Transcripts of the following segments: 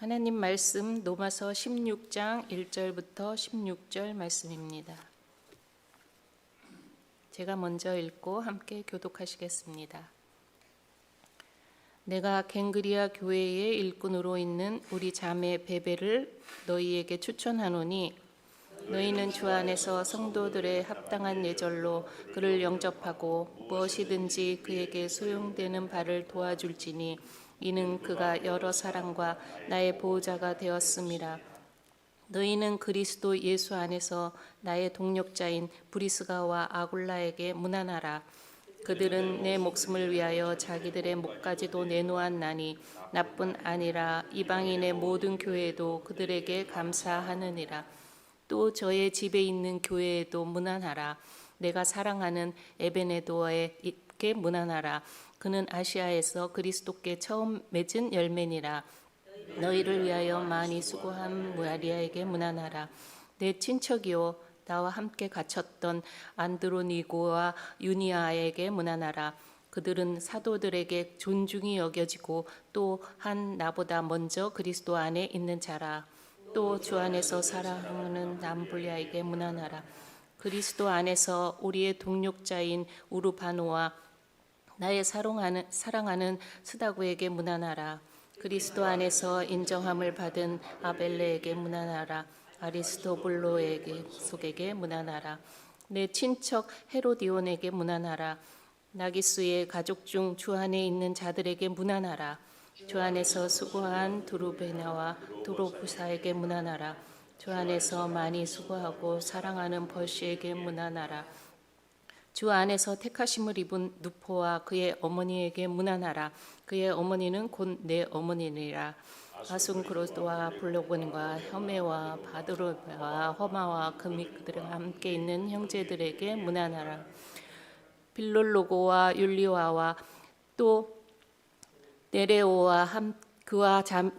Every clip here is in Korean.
하나님 말씀 로마서 16장 1절부터 16절 말씀입니다. 제가 먼저 읽고 함께 교독하시겠습니다. 내가 갱그리아 교회의 일꾼으로 있는 우리 자매 베베를 너희에게 추천하노니 너희는 주 안에서 성도들의 합당한 예절로 그를 영접하고 무엇이든지 그에게 소용되는 바를 도와줄지니 이는 그가 여러 사람과 나의 보호자가 되었음이라. 너희는 그리스도 예수 안에서 나의 동력자인 브리스가와 아굴라에게 문안하라. 그들은 내 목숨을 위하여 자기들의 목까지도 내놓았나니 나뿐 아니라 이방인의 모든 교회도 그들에게 감사하느니라. 또 저의 집에 있는 교회에도 문안하라. 내가 사랑하는 에베네도에게 문안하라. 그는 아시아에서 그리스도께 처음 맺은 열매니라. 너희를 위하여 많이 수고한 마리아에게 문안하라. 내 친척이요 나와 함께 갇혔던 안드로니고와 유니아에게 문안하라. 그들은 사도들에게 존중이 여겨지고 또한 나보다 먼저 그리스도 안에 있는 자라. 또 주 안에서 사랑하는 남불리아에게 문안하라. 그리스도 안에서 우리의 동력자인 우르바노와 나의 사랑하는 스다구에게 문안하라. 그리스도 안에서 인정함을 받은 아벨레에게 문안하라. 아리스토블로에게 속에게 문안하라. 내 친척 헤로디온에게 문안하라. 나기수의 가족 중 주 안에 있는 자들에게 문안하라. 주 안에서 수고한 두루베나와 두로부사에게 문안하라. 주 안에서 많이 수고하고 사랑하는 버시에게 문안하라. 주 안에서 택하심을 입은 누포와 그의 어머니에게 문안하라. 그의 어머니는 곧 내 어머니니라. 아순크로스와 블로곤과 혀메와 바드로베와 허마와 금이 그들과 함께 있는 형제들에게 문안하라. 빌롤로고와 율리와와 또 네레오와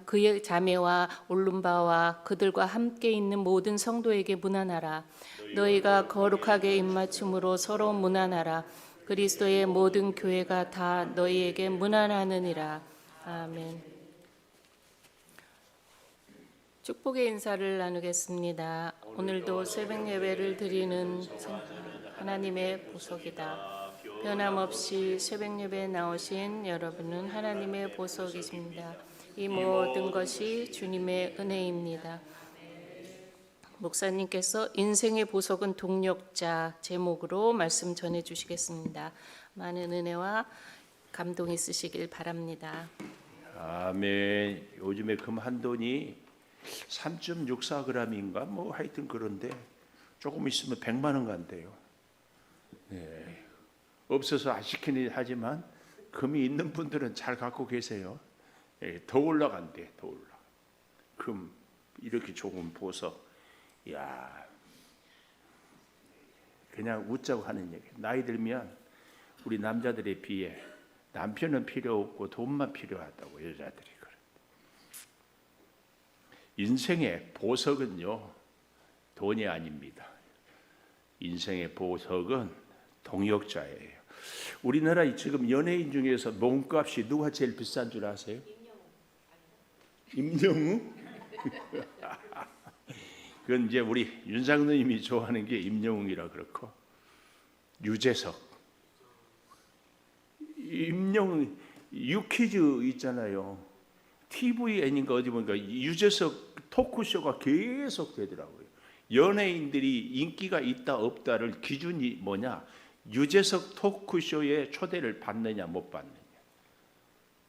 그의 자매와 올룸바와 그들과 함께 있는 모든 성도에게 문안하라. 너희가 거룩하게 입맞춤으로 서로 문안하라. 그리스도의 모든 교회가 다 너희에게 문안하느니라. 아멘. 축복의 인사를 나누겠습니다. 오늘도 새벽 예배를 드리는 하나님의 보석이다. 변함없이 새벽 예배에 나오신 여러분은 하나님의 보석이십니다. 이 모든 것이 주님의 은혜입니다. 목사님께서 인생의 보석은 동력자 제목으로 말씀 전해 주시겠습니다. 많은 은혜와 감동 있으시길 바랍니다. 아멘. 요즘에 금 한 돈이 3.64g인가 뭐 하여튼 그런데 조금 있으면 100만 원 간대요. 네. 없어서 아쉽긴 하지만 금이 있는 분들은 잘 갖고 계세요. 더 올라간대. 더 올라. 금 이렇게 좋은 보석. 야, 그냥 웃자고 하는 얘기. 나이 들면 우리 남자들에 비해 남편은 필요 없고 돈만 필요하다고 여자들이 그래. 인생의 보석은요 돈이 아닙니다. 인생의 보석은 동역자예요. 우리나라 지금 연예인 중에서 몸값이 누가 제일 비싼 줄 아세요? 임영웅? 그건 이제 우리 윤상누님이 좋아하는 게 임영웅이라 그렇고 유재석, 임영웅 유퀴즈 있잖아요. TVN인가 어디 보니까 유재석 토크쇼가 계속 되더라고요. 연예인들이 인기가 있다 없다를 기준이 뭐냐? 유재석 토크쇼에 초대를 받느냐 못 받느냐.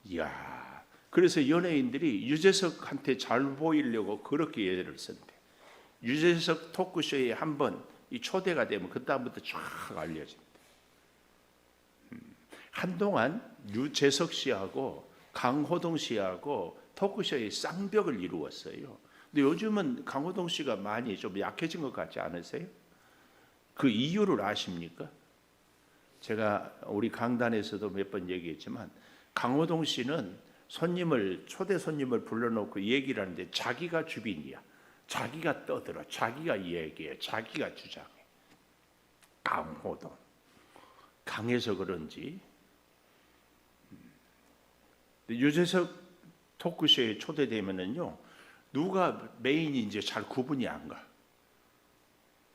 이야, 그래서 연예인들이 유재석한테 잘 보이려고 그렇게 예를 쓴대. 유재석 토크쇼에 한번 이 초대가 되면 그다음부터 쫙 알려진대. 한동안 유재석 씨하고 강호동 씨하고 토크쇼의 쌍벽을 이루었어요. 근데 요즘은 강호동 씨가 많이 좀 약해진 것 같지 않으세요? 그 이유를 아십니까? 제가 우리 강단에서도 몇 번 얘기했지만 강호동 씨는 초대 손님을 불러놓고 얘기를 하는데 자기가 주빈이야. 자기가 떠들어. 자기가 얘기해. 자기가 주장해. 강호동. 강해서 그런지 유재석 토크쇼에 초대되면은요, 누가 메인인지 잘 구분이 안 가.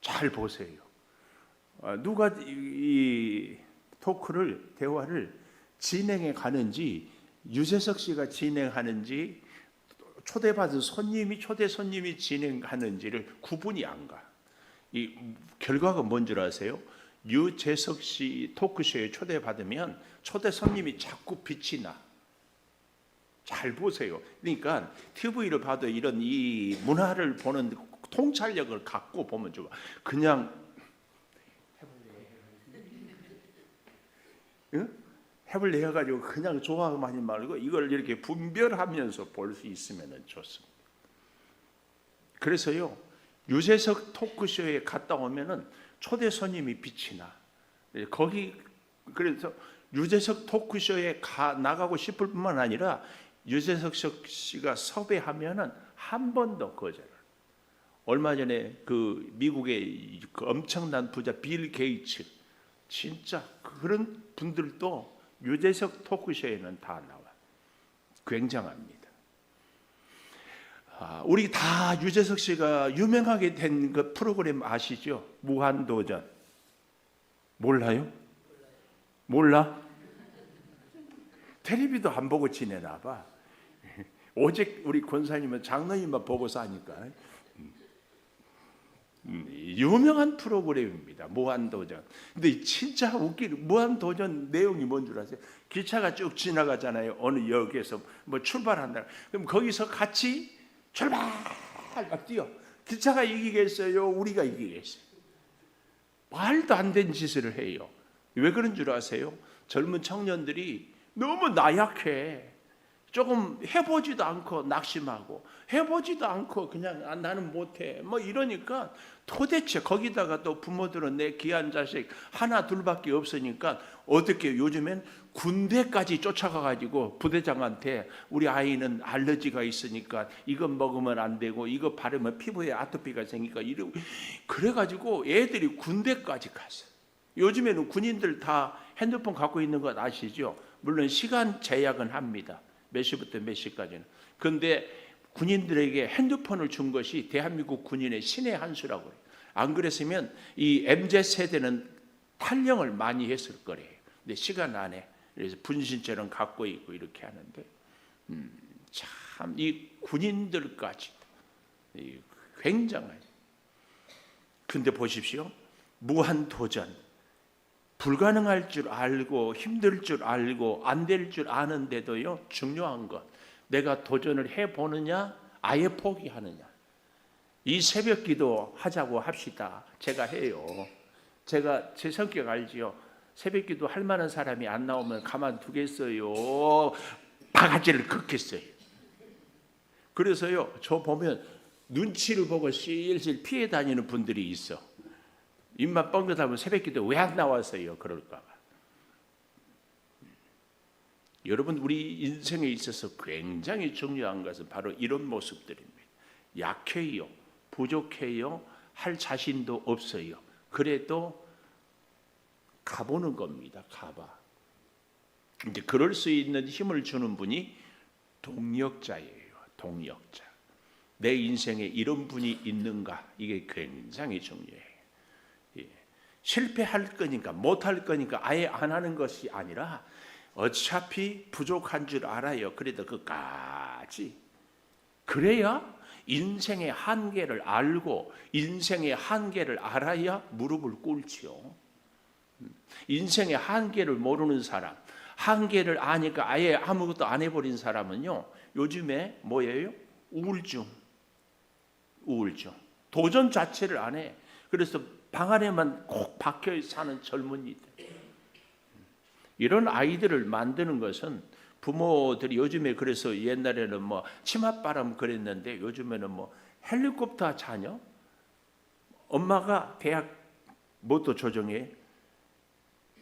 잘 보세요. 누가 이 토크를, 대화를 진행해 가는지, 유재석 씨가 진행하는지, 초대받은 손님이, 초대 손님이 진행하는지를 구분이 안 가. 이 결과가 뭔 줄 아세요? 유재석 씨 토크쇼에 초대받으면 초대 손님이 자꾸 빛이 나. 잘 보세요. 그러니까 TV를 봐도 이런 이 문화를 보는 통찰력을 갖고 보면 좋아. 그냥 해볼래 해가지고 그냥 좋아하지 말고 이걸 이렇게 분별하면서 볼 수 있으면 좋습니다. 그래서요, 유재석 토크쇼에 갔다 오면은 초대 손님이 빛이 나. 거기 그래서 유재석 토크쇼에 나가고 싶을 뿐만 아니라 유재석 씨가 섭외하면은 한 번도 거절을. 얼마 전에 그 미국의 그 엄청난 부자 빌 게이츠, 진짜 그런 분들도 유재석 토크쇼에는 다 나와. 굉장합니다. 우리 다 유재석 씨가 유명하게 된 그 프로그램 아시죠? 무한도전. 몰라요? 몰라? 텔레비도 안 보고 지내나 봐. 오직 우리 권사님은 장로님만 보고 사니까. 유명한 프로그램입니다. 무한도전. 근데 진짜 웃기는 무한도전 내용이 뭔 줄 아세요? 기차가 쭉 지나가잖아요. 어느 역에서 뭐 출발한다. 그럼 거기서 같이 출발 막 뛰어. 기차가 이기겠어요? 우리가 이기겠어요? 말도 안 되는 짓을 해요. 왜 그런 줄 아세요? 젊은 청년들이 너무 나약해. 조금 해보지도 않고 낙심하고, 해보지도 않고 그냥 나는 못해 뭐 이러니까, 도대체 거기다가 또 부모들은 내 귀한 자식 하나 둘밖에 없으니까 어떻게 요즘엔 군대까지 쫓아가가지고 부대장한테 우리 아이는 알러지가 있으니까 이거 먹으면 안 되고 이거 바르면 피부에 아토피가 생기니까 이러고, 그래가지고 애들이 군대까지 갔어. 요즘에는 군인들 다 핸드폰 갖고 있는 것 아시죠? 물론 시간 제약은 합니다. 몇 시부터 몇 시까지는. 그런데 군인들에게 핸드폰을 준 것이 대한민국 군인의 신의 한 수라고 해요. 안 그랬으면 이 MZ세대는 탈영을 많이 했을 거래요. 근데 시간 안에 그래서 분신처럼 갖고 있고 이렇게 하는데, 참 이 군인들까지 굉장해요. 근데 보십시오. 무한도전. 불가능할 줄 알고 힘들 줄 알고 안 될 줄 아는데도요, 중요한 것, 내가 도전을 해보느냐 아예 포기하느냐. 이 새벽기도 하자고 합시다. 제가 해요. 제가 제 성격 알지요. 새벽기도 할 만한 사람이 안 나오면 가만두겠어요? 바가지를 긋겠어요. 그래서요, 저 보면 눈치를 보고 실실 피해 다니는 분들이 있어. 입만 뻥긋하면 새벽기도 왜 안 나왔어요? 그럴까 봐. 여러분, 우리 인생에 있어서 굉장히 중요한 것은 바로 이런 모습들입니다. 약해요, 부족해요, 할 자신도 없어요. 그래도 가보는 겁니다. 가봐. 이제 그럴 수 있는 힘을 주는 분이 동력자예요. 동력자. 내 인생에 이런 분이 있는가? 이게 굉장히 중요해요. 실패할 거니까, 못할 거니까 아예 안 하는 것이 아니라 어차피 부족한 줄 알아요. 그래도 끝까지. 그래야 인생의 한계를 알고, 인생의 한계를 알아야 무릎을 꿇지요. 인생의 한계를 모르는 사람, 한계를 아니까 아예 아무것도 안 해버린 사람은요, 요즘에 뭐예요? 우울증. 도전 자체를 안 해. 그래서 방 안에만 꼭 박혀 사는 젊은이들. 이런 아이들을 만드는 것은 부모들이 요즘에, 그래서 옛날에는 뭐 치맛바람 그랬는데 요즘에는 뭐 헬리콥터 자녀, 엄마가 대학 뭣도 조정해,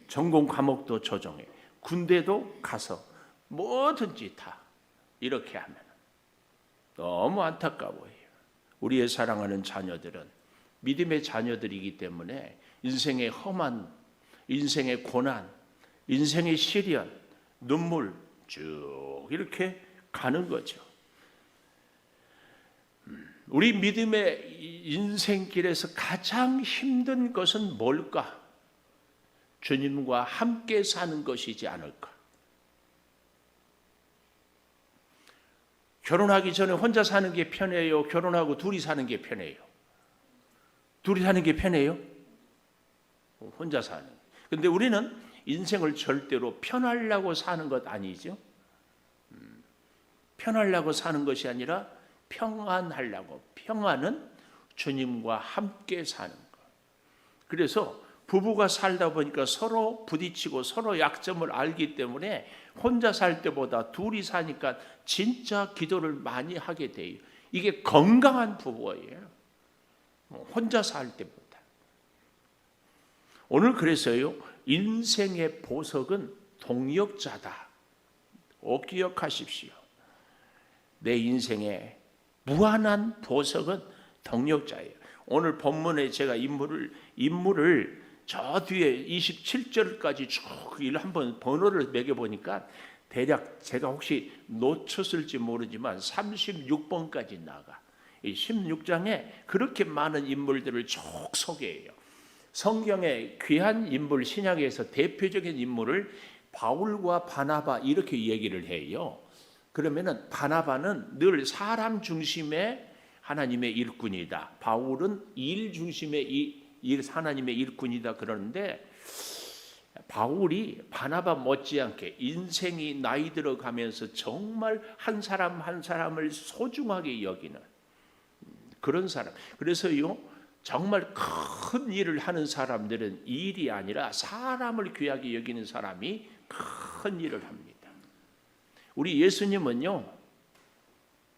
전공 과목도 조정해, 군대도 가서 뭐든지 다 이렇게 하면 너무 안타까워요. 우리의 사랑하는 자녀들은 믿음의 자녀들이기 때문에 인생의 험한, 인생의 고난, 인생의 시련, 눈물 쭉 이렇게 가는 거죠. 우리 믿음의 인생길에서 가장 힘든 것은 뭘까? 주님과 함께 사는 것이지 않을까? 결혼하기 전에 혼자 사는 게 편해요? 결혼하고 둘이 사는 게 편해요? 둘이 사는 게 편해요? 혼자 사는. 근데 우리는 인생을 절대로 편하려고 사는 것 아니죠? 편하려고 사는 것이 아니라 평안하려고. 평안은 주님과 함께 사는 것. 그래서 부부가 살다 보니까 서로 부딪히고 서로 약점을 알기 때문에 혼자 살 때보다 둘이 사니까 진짜 기도를 많이 하게 돼요. 이게 건강한 부부예요. 혼자 살 때보다. 오늘 그래서요, 인생의 보석은 동역자다. 꼭 기억하십시오. 내 인생의 무한한 보석은 동역자예요. 오늘 본문에 제가 인물을 저 뒤에 27절까지 쭉 한번 번호를 매겨보니까 대략 제가 혹시 놓쳤을지 모르지만 36번까지 나가. 이 16장에 그렇게 많은 인물들을 쭉 소개해요. 성경의 귀한 인물, 신약에서 대표적인 인물을 바울과 바나바 이렇게 얘기를 해요. 그러면은 바나바는 늘 사람 중심의 하나님의 일꾼이다. 바울은 일 중심의 하나님의 일꾼이다. 그러는데 바울이 바나바 못지않게 인생이 나이 들어가면서 정말 한 사람 한 사람을 소중하게 여기는 그런 사람. 그래서요, 정말 큰 일을 하는 사람들은 일이 아니라 사람을 귀하게 여기는 사람이 큰 일을 합니다. 우리 예수님은요,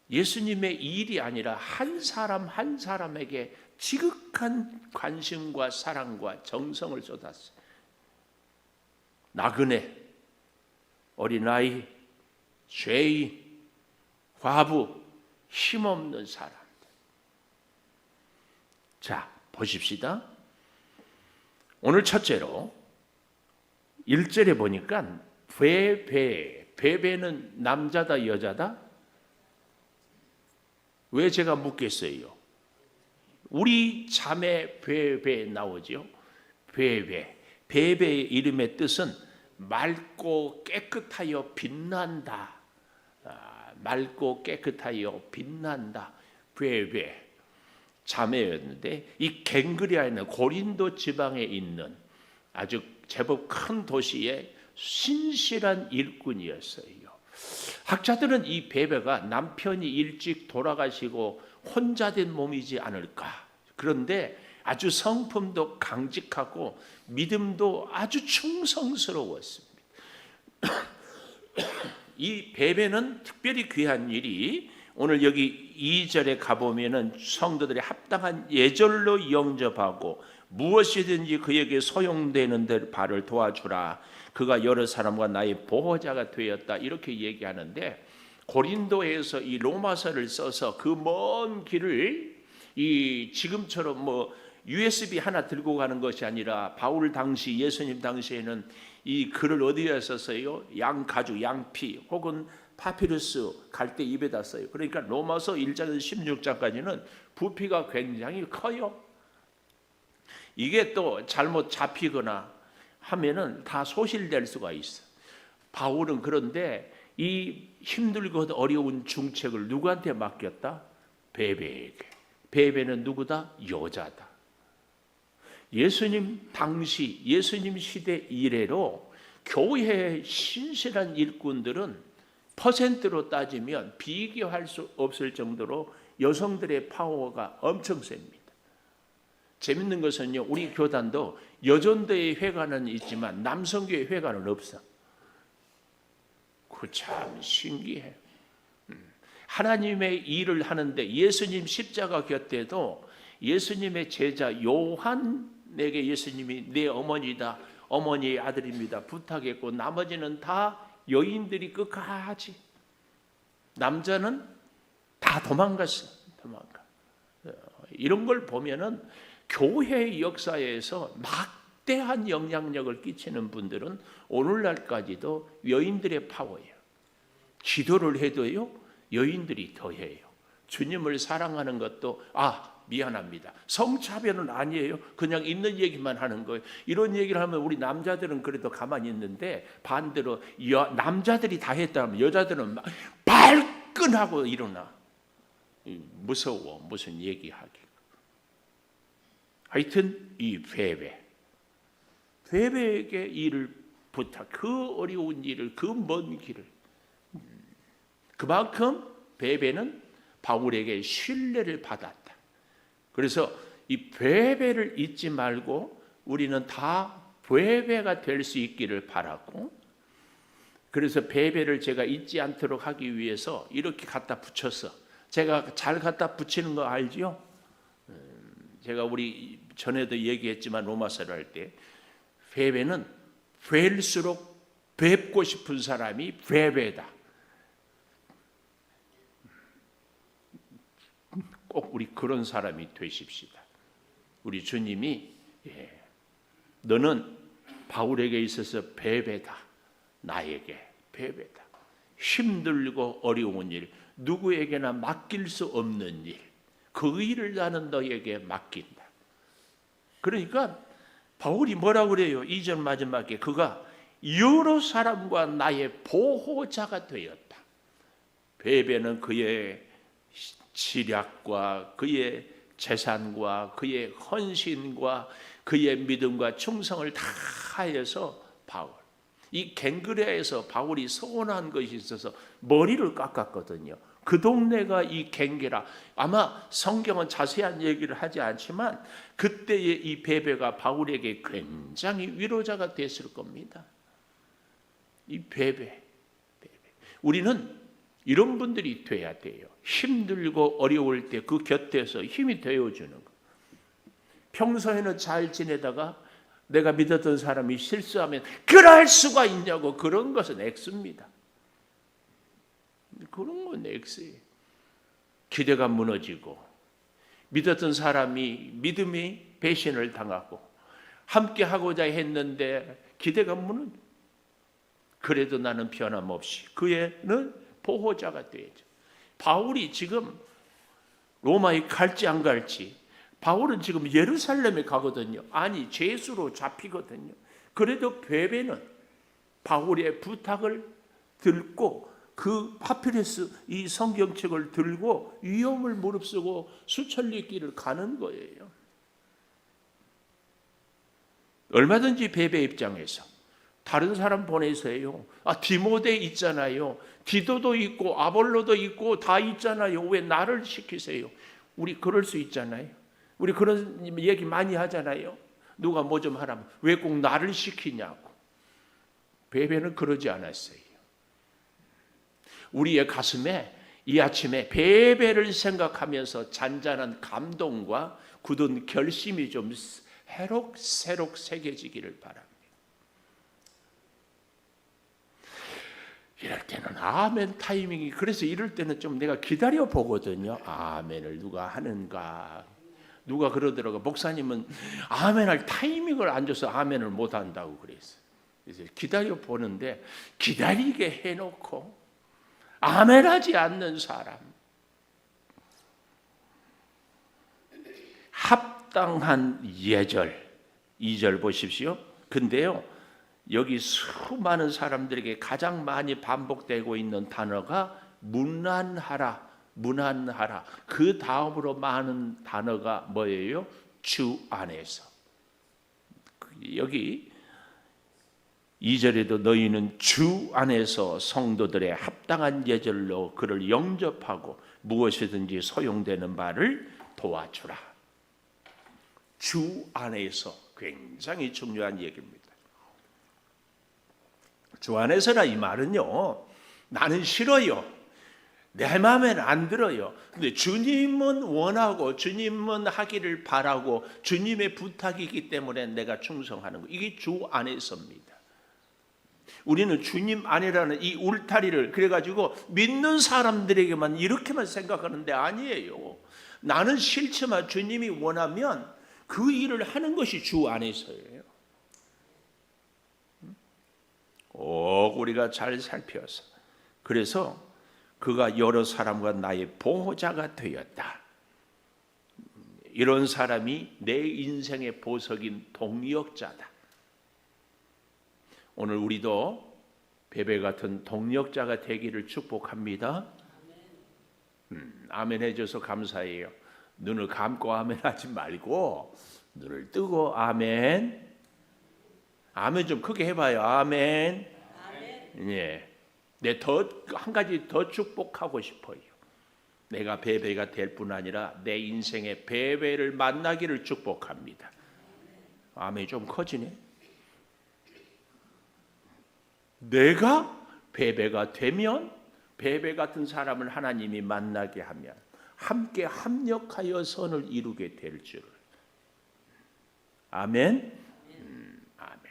예수님의 일이 아니라 한 사람 한 사람에게 지극한 관심과 사랑과 정성을 쏟았어요. 나그네, 어린아이, 죄인, 과부, 힘없는 사람들. 자, 보십시다. 오늘 첫째로 1절에 보니까 베베는 남자다 여자다? 왜 제가 묻겠어요? 우리 자매 베베 나오죠. 베베의 이름의 뜻은 맑고 깨끗하여 빛난다. 맑고 깨끗하여 빛난다. 베베 자매였는데, 이 갱그리아에는 고린도 지방에 있는 아주 제법 큰 도시의 신실한 일꾼이었어요. 학자들은 이 베베가 남편이 일찍 돌아가시고 혼자 된 몸이지 않을까. 그런데 아주 성품도 강직하고 믿음도 아주 충성스러웠습니다. 이 베베는 특별히 귀한 일이, 오늘 여기 2절에 가보면은 성도들이 합당한 예절로 영접하고 무엇이든지 그에게 소용되는 데 바를 도와주라. 그가 여러 사람과 나의 보호자가 되었다. 이렇게 얘기하는데, 고린도에서 이 로마서를 써서 그 먼 길을 이 지금처럼 뭐 USB 하나 들고 가는 것이 아니라, 바울 당시, 예수님 당시에는 이 글을 어디에 썼어요? 양가죽, 양피 혹은 파피루스 갈대 입에다 써요. 그러니까 로마서 1장에서 16장까지는 부피가 굉장히 커요. 이게 또 잘못 잡히거나 하면은 다 소실될 수가 있어. 바울은 그런데 이 힘들고 어려운 중책을 누구한테 맡겼다? 베베에게. 베베는 누구다? 여자다. 예수님 당시, 예수님 시대 이래로 교회의 신실한 일꾼들은 퍼센트로 따지면 비교할 수 없을 정도로 여성들의 파워가 엄청 셉니다. 재밌는 것은요, 우리 교단도 여전도의 회관은 있지만 남성교회 회관은 없어. 그 참 신기해. 하나님의 일을 하는데 예수님 십자가 곁에도 예수님의 제자 요한에게 예수님이 내 어머니다, 어머니의 아들입니다 부탁했고, 나머지는 다 여인들이 끝까지, 남자는 다 도망갔어. 도망가. 이런 걸 보면은 교회의 역사에서 막대한 영향력을 끼치는 분들은 오늘날까지도 여인들의 파워예요. 기도를 해도요, 여인들이 더해요. 주님을 사랑하는 것도 미안합니다. 성차별은 아니에요. 그냥 있는 얘기만 하는 거예요. 이런 얘기를 하면 우리 남자들은 그래도 가만히 있는데 반대로 남자들이 다 했다면 여자들은 막 발끈하고 일어나. 무서워. 무슨 얘기하기. 하여튼 이 베베에게 일을 부탁. 그 어려운 일을, 그 먼 길을. 그만큼 베베는 바울에게 신뢰를 받았다. 그래서 이 베베를 잊지 말고 우리는 다 베베가 될 수 있기를 바라고, 그래서 베베를 제가 잊지 않도록 하기 위해서 이렇게 갖다 붙였어. 제가 잘 갖다 붙이는 거 알죠? 제가 우리 전에도 얘기했지만 로마서를 할 때 베베는 뵐수록 뵙고 싶은 사람이 베베다. 꼭 우리 그런 사람이 되십시다. 우리 주님이 너는 바울에게 있어서 베베다. 나에게 베베다. 힘들고 어려운 일, 누구에게나 맡길 수 없는 일, 그 일을 나는 너에게 맡긴다. 그러니까 바울이 뭐라고 그래요? 2절 마지막에 그가 여러 사람과 나의 보호자가 되었다. 베베는 그의 지략과 그의 재산과 그의 헌신과 그의 믿음과 충성을 다 하여서 바울, 이 갱그레아에서 바울이 서운한 것이 있어서 머리를 깎았거든요. 그 동네가 이 갱게라. 아마 성경은 자세한 얘기를 하지 않지만 그때의 이 베베가 바울에게 굉장히 위로자가 됐을 겁니다. 이 베베. 우리는 이런 분들이 돼야 돼요. 힘들고 어려울 때 그 곁에서 힘이 되어주는 거. 평소에는 잘 지내다가 내가 믿었던 사람이 실수하면 그럴 수가 있냐고, 그런 것은 X입니다. 그런 건 X예요. 기대가 무너지고 믿었던 사람이 믿음이 배신을 당하고 함께 하고자 했는데 기대가 무너져. 그래도 나는 변함없이 그애는 보호자가 되죠. 바울이 지금 로마에 갈지 안 갈지, 바울은 지금 예루살렘에 가거든요. 아니, 죄수로 잡히거든요. 그래도 베베는 바울의 부탁을 듣고 그 파피루스 이 성경책을 들고 위험을 무릅쓰고 수천리 길을 가는 거예요. 얼마든지 베베 입장에서 다른 사람 보내세요. 디모데 있잖아요. 디도도 있고 아볼로도 있고 다 있잖아요. 왜 나를 시키세요? 우리 그럴 수 있잖아요. 우리 그런 얘기 많이 하잖아요. 누가 뭐 좀 하라면 왜 꼭 나를 시키냐고. 베베는 그러지 않았어요. 우리의 가슴에 이 아침에 베베를 생각하면서 잔잔한 감동과 굳은 결심이 좀 새록 새겨지기를 바랍니다. 이럴 때는 아멘 타이밍이, 그래서 이럴 때는 좀 내가 기다려 보거든요. 아멘을 누가 하는가. 누가 그러더라고. 목사님은 아멘할 타이밍을 안 줘서 아멘을 못 한다고 그랬어요. 그래서 기다려 보는데 기다리게 해놓고 아멘하지 않는 사람, 합당한 예절. 2절 보십시오. 근데요, 여기 수많은 사람들에게 가장 많이 반복되고 있는 단어가 무난하라. 그 다음으로 많은 단어가 뭐예요? 주 안에서. 여기 2절에도 너희는 주 안에서 성도들의 합당한 예절로 그를 영접하고 무엇이든지 소용되는 바를 도와주라. 주 안에서 굉장히 중요한 얘기입니다. 주 안에서라 이 말은요, 나는 싫어요. 내 마음에는 안 들어요. 근데 주님은 원하고 주님은 하기를 바라고 주님의 부탁이기 때문에 내가 충성하는 거. 이게 주 안에서입니다. 우리는 주님 안이라는 이 울타리를 그래가지고 믿는 사람들에게만 이렇게만 생각하는데 아니에요. 나는 싫지만 주님이 원하면 그 일을 하는 것이 주 안에서예요. 꼭 우리가 잘 살펴서 그래서 그가 여러 사람과 나의 보호자가 되었다. 이런 사람이 내 인생의 보석인 동력자다. 오늘 우리도 베베 같은 동력자가 되기를 축복합니다. 아멘 해줘서 감사해요. 눈을 감고 아멘 하지 말고 눈을 뜨고 아멘. 아멘 좀 크게 해봐요. 아멘. 예. 내 한 가지 더 축복하고 싶어요. 내가 베베가 될 뿐 아니라 내 인생의 베베를 만나기를 축복합니다. 아멘이 좀 커지네. 내가 베베가 되면 베베 같은 사람을 하나님이 만나게 하면 함께 합력하여 선을 이루게 될 줄. 아멘. 아멘.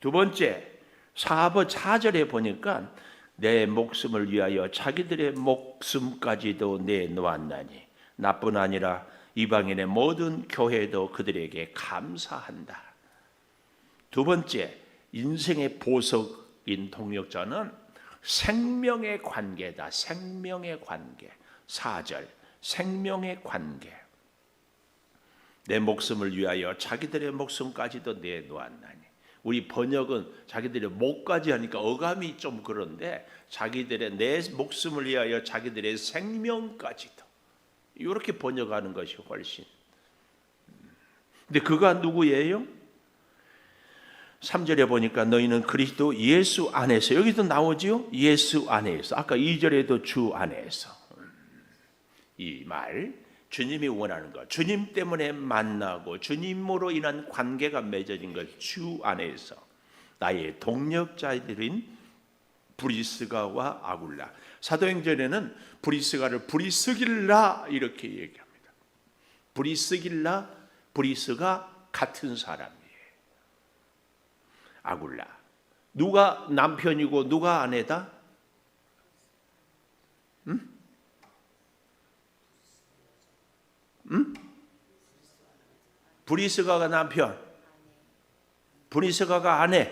두 번째 4절에 보니까 내 목숨을 위하여 자기들의 목숨까지도 내놓았나니 나뿐 아니라 이방인의 모든 교회도 그들에게 감사한다. 두 번째 인생의 보석인 동력자는 생명의 관계다. 생명의 관계. 4절 생명의 관계. 내 목숨을 위하여 자기들의 목숨까지도 내놓았나니. 우리 번역은 자기들의 목까지 하니까 어감이 좀 그런데 자기들의 내 목숨을 위하여 자기들의 생명까지도 이렇게 번역하는 것이 훨씬. 근데 그가 누구예요? 3절에 보니까 너희는 그리스도 예수 안에서, 여기도 나오지요? 예수 안에서. 아까 2절에도 주 안에서. 이 말 주님이 원하는 것, 주님 때문에 만나고 주님으로 인한 관계가 맺어진 것, 주 안에서 나의 동력자들인 브리스가와 아굴라. 사도행전에는 브리스가를 브리스길라 이렇게 얘기합니다. 브리스길라, 브리스가 같은 사람이에요. 아굴라. 누가 남편이고 누가 아내다? 브리스가가 남편, 브리스가가 아내.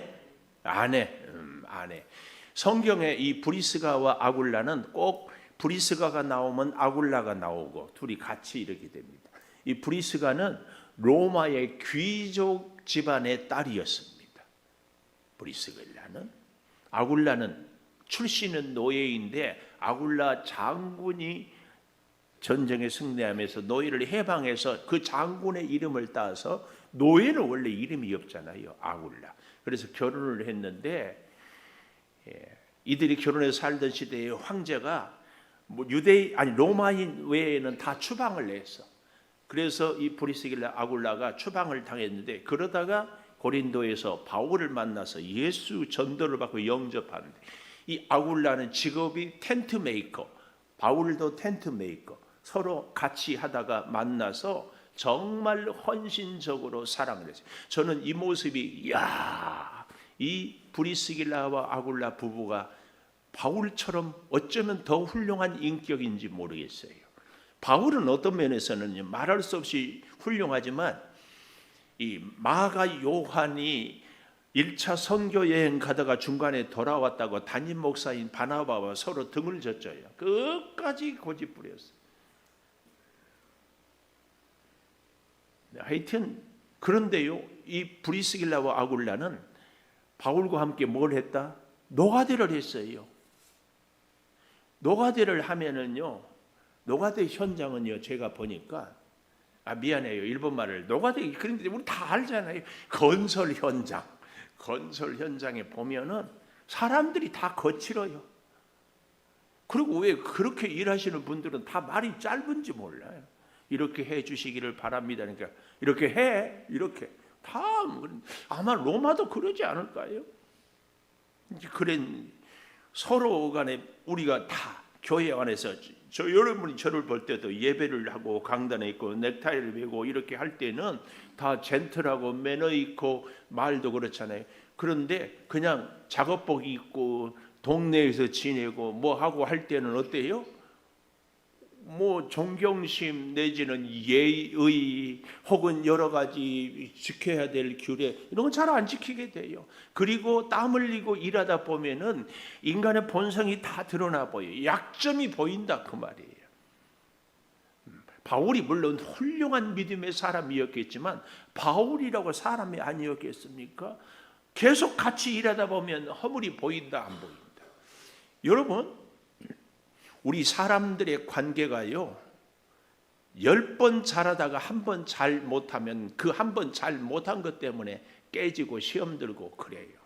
성경에 이 브리스가와 아굴라는 꼭 브리스가가 나오면 아굴라가 나오고 둘이 같이 이렇게 됩니다. 이 브리스가는 로마의 귀족 집안의 딸이었습니다. 브리스길라는. 아굴라는 출신은 노예인데 아굴라 장군이 전쟁에 승리하면서 노예를 해방해서 그 장군의 이름을 따서, 노예는 원래 이름이 없잖아요. 아굴라. 그래서 결혼을 했는데 이들이 결혼해서 살던 시대에 황제가 로마인 외에는 다 추방을 했어. 그래서 이 브리스길라 아굴라가 추방을 당했는데 그러다가 고린도에서 바울을 만나서 예수 전도를 받고 영접하는데, 이 아굴라는 직업이 텐트 메이커, 바울도 텐트 메이커. 서로 같이 하다가 만나서 정말 헌신적으로 사랑을 했어요. 저는 이 모습이, 이 브리스길라와 아굴라 부부가 바울처럼 어쩌면 더 훌륭한 인격인지 모르겠어요. 바울은 어떤 면에서는 말할 수 없이 훌륭하지만 이 마가 요한이 1차 선교 여행 가다가 중간에 돌아왔다고 담임 목사인 바나바와 서로 등을 졌져요. 끝까지 고집부렸어요. 하여튼 그런데요, 이 브리스길라와 아굴라는 바울과 함께 뭘 했다? 노가대를 했어요. 노가대를 하면은요, 노가대 현장은요, 제가 보니까 미안해요, 일본말을 노가대, 그런데 우리 다 알잖아요. 건설 현장에 보면은 사람들이 다 거칠어요. 그리고 왜 그렇게 일하시는 분들은 다 말이 짧은지 몰라요. 이렇게 해 주시기를 바랍니다. 그러니까 이렇게 해, 이렇게 다. 아마 로마도 그러지 않을까요? 그런 서로 간에 우리가 다 교회 안에서, 여러분이 저를 볼 때도 예배를 하고 강단에 있고 넥타이를 메고 이렇게 할 때는 다 젠틀하고 매너 있고 말도 그렇잖아요. 그런데 그냥 작업복 입고 동네에서 지내고 뭐 하고 할 때는 어때요? 뭐 존경심 내지는 예의 혹은 여러 가지 지켜야 될 규례 이런 건 잘 안 지키게 돼요. 그리고 땀 흘리고 일하다 보면은 인간의 본성이 다 드러나 보여요. 약점이 보인다 그 말이에요. 바울이 물론 훌륭한 믿음의 사람이었겠지만 바울이라고 사람이 아니었겠습니까? 계속 같이 일하다 보면 허물이 보인다 안 보인다. 여러분, 우리 사람들의 관계가요 10번 잘하다가 한 번 잘 못하면 그 한 번 잘 못한 것 때문에 깨지고 시험 들고 그래요.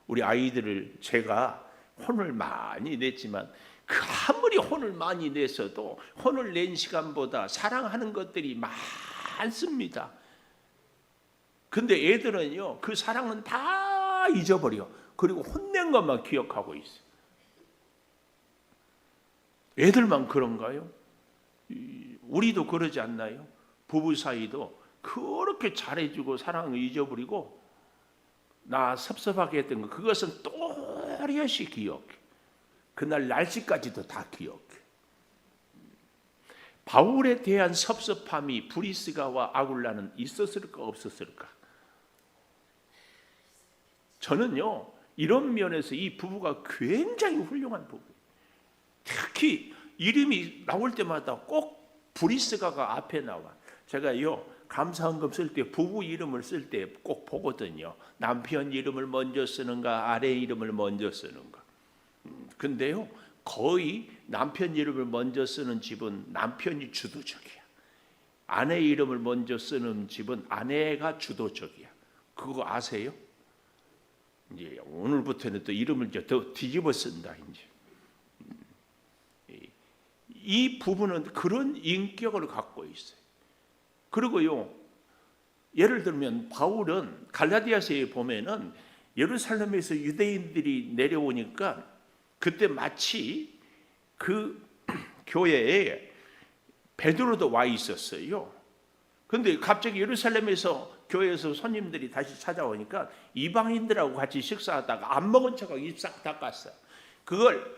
우리 아이들을 제가 혼을 많이 냈지만 그 아무리 혼을 많이 냈어도 혼을 낸 시간보다 사랑하는 것들이 많습니다. 근데 애들은요 그 사랑은 다 잊어버려. 그리고 혼낸 것만 기억하고 있어요. 애들만 그런가요? 우리도 그러지 않나요? 부부 사이도 그렇게 잘해주고 사랑을 잊어버리고 나 섭섭하게 했던 거 그것은 또렷이 기억해. 그날 날씨까지도 다 기억해. 바울에 대한 섭섭함이 브리스가와 아굴라는 있었을까 없었을까? 저는요 이런 면에서 이 부부가 굉장히 훌륭한 부부. 특히 이름이 나올 때마다 꼭 브리스가가 앞에 나와. 제가요 감사헌금 쓸 때 부부 이름을 쓸 때 꼭 보거든요. 남편 이름을 먼저 쓰는가 아내 이름을 먼저 쓰는가. 근데요 거의 남편 이름을 먼저 쓰는 집은 남편이 주도적이야. 아내 이름을 먼저 쓰는 집은 아내가 주도적이야. 그거 아세요? 이제 오늘부터는 또 이름을 이제 더 뒤집어 쓴다. 이제 이 부부는 그런 인격을 갖고 있어요. 그리고요 예를 들면 바울은 갈라디아서에 보면은 예루살렘에서 유대인들이 내려오니까 그때 마치 그 교회에 베드로도 와 있었어요. 그런데 갑자기 예루살렘에서 교회에서 손님들이 다시 찾아오니까 이방인들하고 같이 식사하다가 안 먹은 척하고 입 싹 닦았어요. 그걸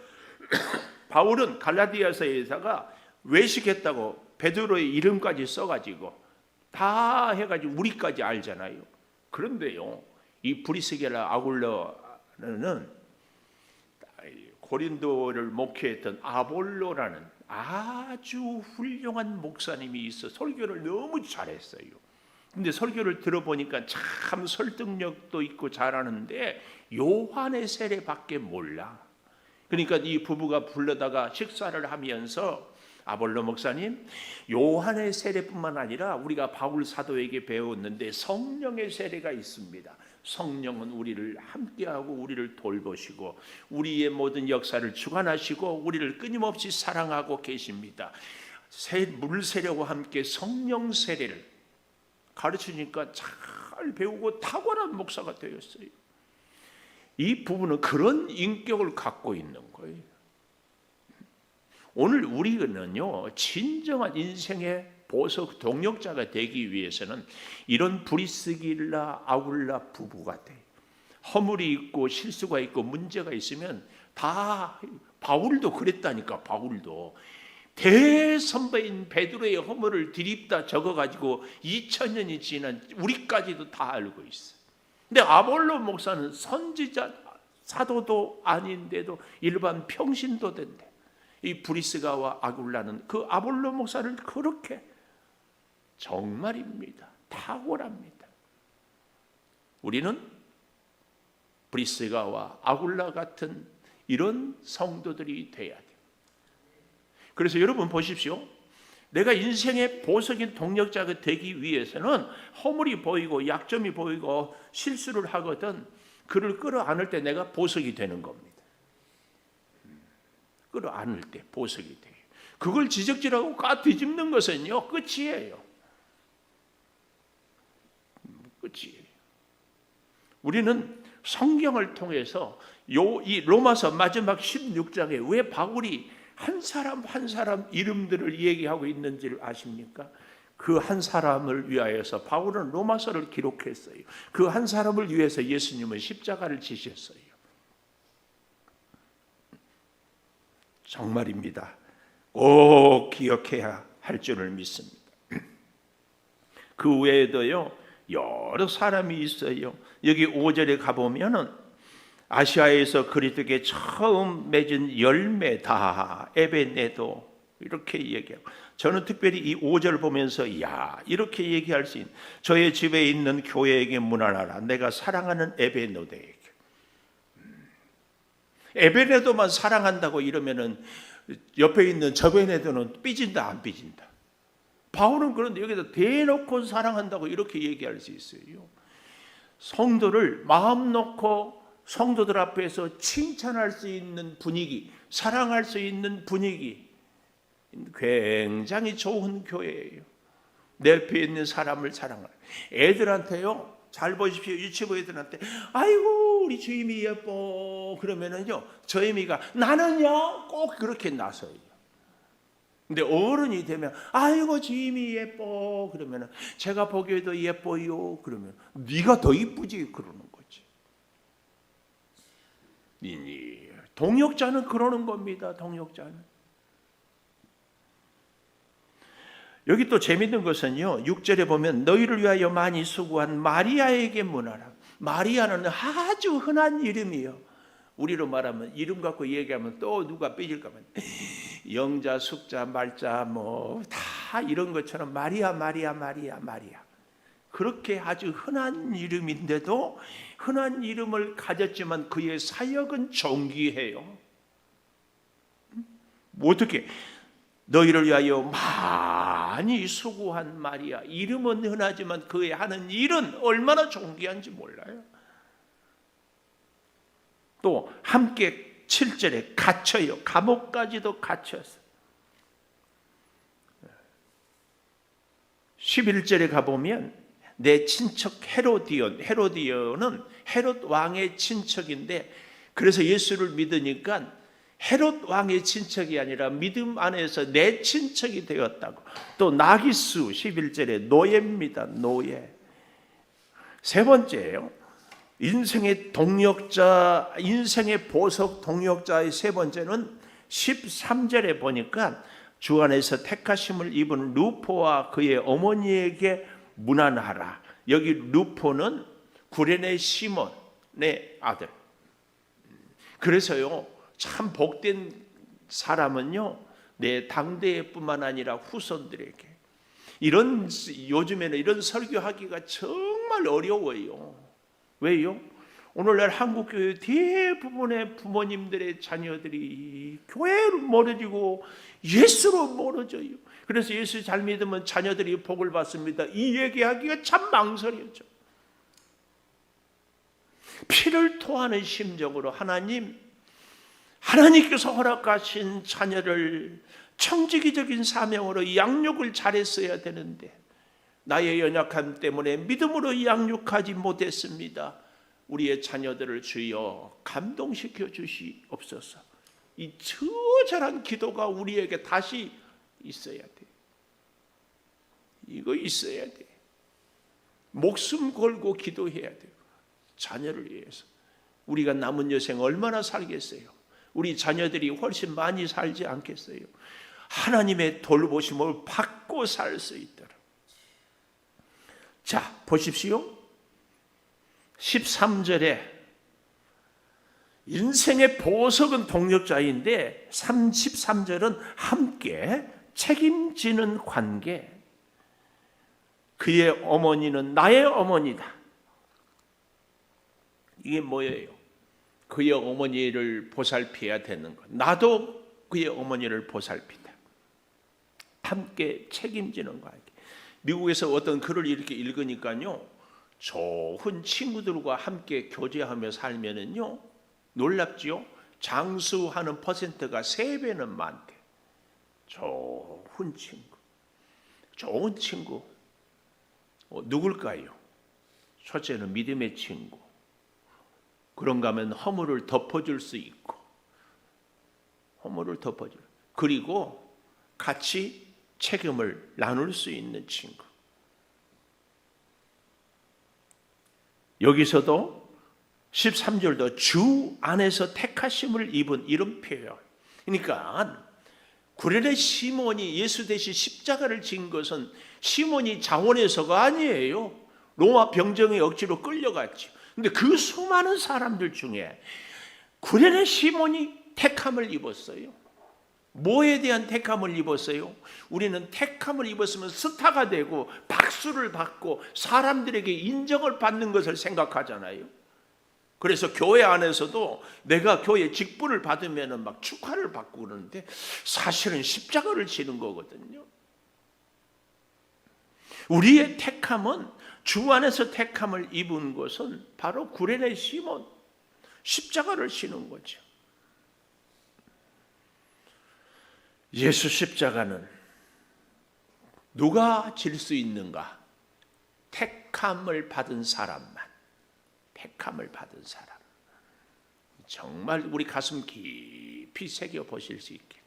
바울은 갈라디아서에다가 외식했다고 베드로의 이름까지 써가지고 다 해가지고 우리까지 알잖아요. 그런데요 이 브리스게라 아굴라는 고린도를 목회했던 아볼로라는 아주 훌륭한 목사님이 있어 설교를 너무 잘했어요. 근데 설교를 들어보니까 참 설득력도 있고 잘하는데 요한의 세례밖에 몰라. 그러니까 이 부부가 불러다가 식사를 하면서 아볼로 목사님, 요한의 세례뿐만 아니라 우리가 바울 사도에게 배웠는데 성령의 세례가 있습니다. 성령은 우리를 함께하고 우리를 돌보시고 우리의 모든 역사를 주관하시고 우리를 끊임없이 사랑하고 계십니다. 물 세례와 함께 성령 세례를 가르치니까 잘 배우고 탁월한 목사가 되었어요. 이 부부는 그런 인격을 갖고 있는 거예요. 오늘 우리는요 진정한 인생의 보석 동력자가 되기 위해서는 이런 브리스길라 아굴라 부부가 돼. 허물이 있고 실수가 있고 문제가 있으면 다 바울도 그랬다니까. 바울도 대선배인 베드로의 허물을 드립다 적어가지고 2000년이 지난 우리까지도 다 알고 있어. 근데 아볼로 목사는 선지자 사도도 아닌데도 일반 평신도 된대. 이 브리스가와 아굴라는 그 아볼로 목사를 그렇게 정말입니다. 탁월합니다. 우리는 브리스가와 아굴라 같은 이런 성도들이 돼야 돼요. 그래서 여러분 보십시오. 내가 인생의 보석인 동력자가 되기 위해서는 허물이 보이고 약점이 보이고 실수를 하거든 그를 끌어안을 때 내가 보석이 되는 겁니다. 끌어안을 때 보석이 돼요. 그걸 지적질하고 까 뒤집는 것은요 끝이에요. 끝이에요. 우리는 성경을 통해서 이 로마서 마지막 16장에 왜 바울이 한 사람 한 사람 이름들을 얘기하고 있는지를 아십니까? 그 한 사람을 위하여서 바울은 로마서를 기록했어요. 그 한 사람을 위해서 예수님은 십자가를 지셨어요. 정말입니다. 꼭 기억해야 할 줄을 믿습니다. 그 외에도요 여러 사람이 있어요. 여기 5절에 가보면은 아시아에서 그리스도께 처음 맺은 열매다 에베네도 이렇게 얘기하고, 저는 특별히 이 5절 보면서 야 이렇게 얘기할 수 있는, 저의 집에 있는 교회에게 문안하라, 내가 사랑하는 에베네도에게. 에베네도만 사랑한다고 이러면은 옆에 있는 저베네도는 삐진다 안 삐진다? 바울은 그런데 여기서 대놓고 사랑한다고 이렇게 얘기할 수 있어요. 성도를 마음 놓고 성도들 앞에서 칭찬할 수 있는 분위기, 사랑할 수 있는 분위기, 굉장히 좋은 교회예요. 내 옆에 있는 사람을 사랑하라. 애들한테요, 잘 보십시오. 유치부 애들한테 아이고 우리 주임이 예뻐 그러면은요 주임이가 나는요 꼭 그렇게 나서요. 근데 어른이 되면 아이고 주임이 예뻐 그러면은 제가 보기에도 예뻐요 그러면 네가 더 이쁘지 그러는 거지. 동역자는 그러는 겁니다. 동역자는. 여기 또 재밌는 것은요 6절에 보면 너희를 위하여 많이 수고한 마리아에게 문하라. 마리아는 아주 흔한 이름이요. 우리로 말하면 이름 갖고 얘기하면 또 누가 삐질까 봐 영자, 숙자, 말자 뭐 다 이런 것처럼 마리아 그렇게 아주 흔한 이름인데도 흔한 이름을 가졌지만 그의 사역은 존귀해요. 어떻게 너희를 위하여 많이 수고한 마리아, 이름은 흔하지만 그의 하는 일은 얼마나 존귀한지 몰라요. 또 함께 7절에 갇혀요. 감옥까지도 갇혔어요. 11절에 가보면 내 친척 헤로디온은 헤롯 왕의 친척인데, 그래서 예수를 믿으니까 헤롯 왕의 친척이 아니라 믿음 안에서 내 친척이 되었다고. 또 나기수 11절에 노예입니다. 노예. 세 번째예요. 인생의 동역자, 인생의 보석 동역자의 세 번째는 13절에 보니까 주 안에서 택하심을 입은 루포와 그의 어머니에게 문안하라. 여기 루포는 구레네 시몬의 아들. 그래서요 참 복된 사람은요 내 당대뿐만 아니라 후손들에게, 이런 요즘에는 이런 설교하기가 정말 어려워요. 왜요? 오늘날 한국교회 대부분의 부모님들의 자녀들이 교회로 멀어지고 예수로 멀어져요. 그래서 예수 잘 믿으면 자녀들이 복을 받습니다. 이 얘기하기가 참 망설여져. 피를 토하는 심정으로 하나님께서 허락하신 자녀를 청지기적인 사명으로 양육을 잘했어야 되는데 나의 연약함 때문에 믿음으로 양육하지 못했습니다. 우리의 자녀들을 주여 감동시켜 주시옵소서. 이 처절한 기도가 우리에게 다시 있어야 돼. 이거 있어야 돼. 목숨 걸고 기도해야 돼요. 자녀를 위해서. 우리가 남은 여생 얼마나 살겠어요? 우리 자녀들이 훨씬 많이 살지 않겠어요? 하나님의 돌보심을 받고 살 수 있도록. 자, 보십시오. 13절에 인생의 보석은 동역자인데 33절은 함께 책임지는 관계. 그의 어머니는 나의 어머니다. 이게 뭐예요? 그의 어머니를 보살펴야 되는 것. 나도 그의 어머니를 보살피다. 함께 책임지는 관계. 미국에서 어떤 글을 이렇게 읽으니까요, 좋은 친구들과 함께 교제하며 살면은요, 놀랍지요? 장수하는 퍼센트가 3배는 많대. 좋은 친구. 좋은 친구. 누굴까요? 첫째는 믿음의 친구. 그런가 하면 허물을 덮어줄 수 있고, 허물을 덮어줄. 그리고 같이 책임을 나눌 수 있는 친구. 여기서도 13절도 주 안에서 택하심을 입은 이런 표현. 그러니까 구레네 시몬이 예수 대신 십자가를 진 것은 시몬이 자원해서가 아니에요. 로마 병정에 억지로 끌려갔죠. 근데 그 수많은 사람들 중에 구레네 시몬이 택함을 입었어요. 뭐에 대한 택함을 입었어요? 우리는 택함을 입었으면 스타가 되고 박수를 받고 사람들에게 인정을 받는 것을 생각하잖아요. 그래서 교회 안에서도 내가 교회 직분을 받으면 막 축하를 받고 그러는데 사실은 십자가를 지는 거거든요. 우리의 택함은, 주 안에서 택함을 입은 것은 바로 구레네 시몬, 십자가를 지는 거죠. 예수 십자가는 누가 질 수 있는가? 택함을 받은 사람만. 택함을 받은 사람. 정말 우리 가슴 깊이 새겨 보실 수 있게.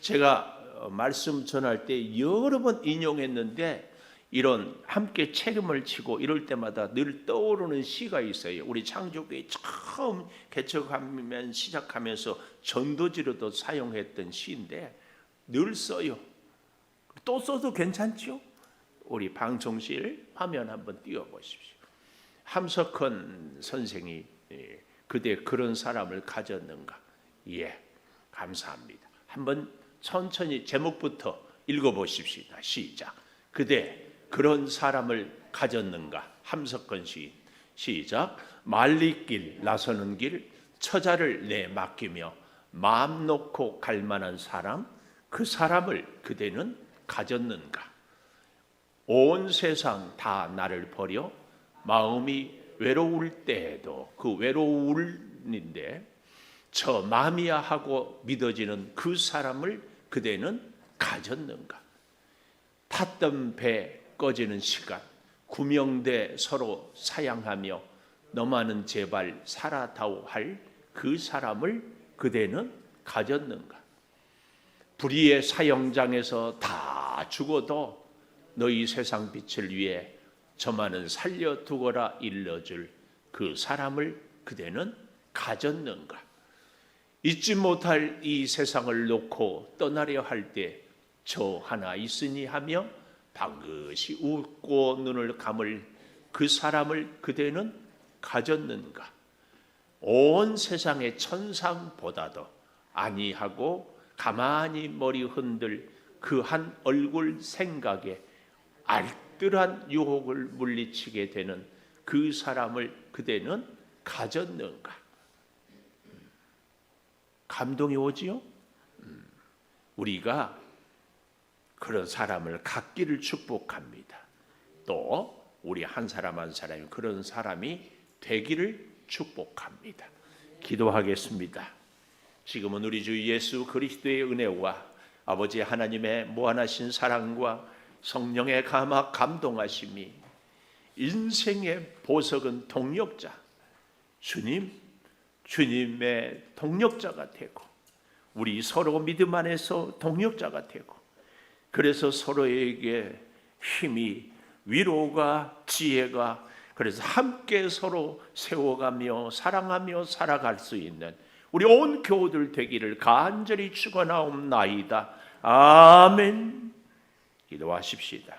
제가 말씀 전할 때 여러 번 인용했는데 이런 함께 책임을 지고 이럴 때마다 늘 떠오르는 시가 있어요. 우리 창조교회 처음 개척하면 시작하면서 전도지로도 사용했던 시인데 늘 써요. 또 써도 괜찮죠? 우리 방송실 화면 한번 띄워보십시오. 함석헌 선생이 그대 그런 사람을 가졌는가? 예, 감사합니다. 한번 천천히 제목부터 읽어보십시오. 시작. 그대 그런 사람을 가졌는가? 함석헌 시인. 시작. 말리길 나서는 길 처자를 내 맡기며 마음 놓고 갈 만한 사람, 그 사람을 그대는 가졌는가? 온 세상 다 나를 버려 마음이 외로울 때에도 그 외로울인데 저 마음이야 하고 믿어지는 그 사람을 그대는 가졌는가? 탔던 배 꺼지는 시간 구명대 서로 사양하며 너만은 제발 살아다오 할 그 사람을 그대는 가졌는가? 불의의 사형장에서 다 죽어도 너희 세상 빛을 위해 저만은 살려두거라 일러줄 그 사람을 그대는 가졌는가? 잊지 못할 이 세상을 놓고 떠나려 할 때 저 하나 있으니 하며 방긋이 웃고 눈을 감을 그 사람을 그대는 가졌는가? 온 세상의 천상보다도 아니하고 가만히 머리 흔들 그 한 얼굴 생각에 알뜰한 유혹을 물리치게 되는 그 사람을 그대는 가졌는가? 감동이 오지요? 우리가 그런 사람을 갖기를 축복합니다. 또 우리 한 사람 한 사람이 그런 사람이 되기를 축복합니다. 기도하겠습니다. 지금은 우리 주 예수 그리스도의 은혜와 아버지 하나님의 무한하신 사랑과 성령의 감화 감동하심이 인생의 보석은 동력자, 주님의 동력자가 되고 우리 서로 믿음 안에서 동력자가 되고 그래서 서로에게 힘이 위로가 지혜가 그래서 함께 서로 세워가며 사랑하며 살아갈 수 있는 우리 온 교우들 되기를 간절히 축원하옵나이다. 아멘. 기도하십시다.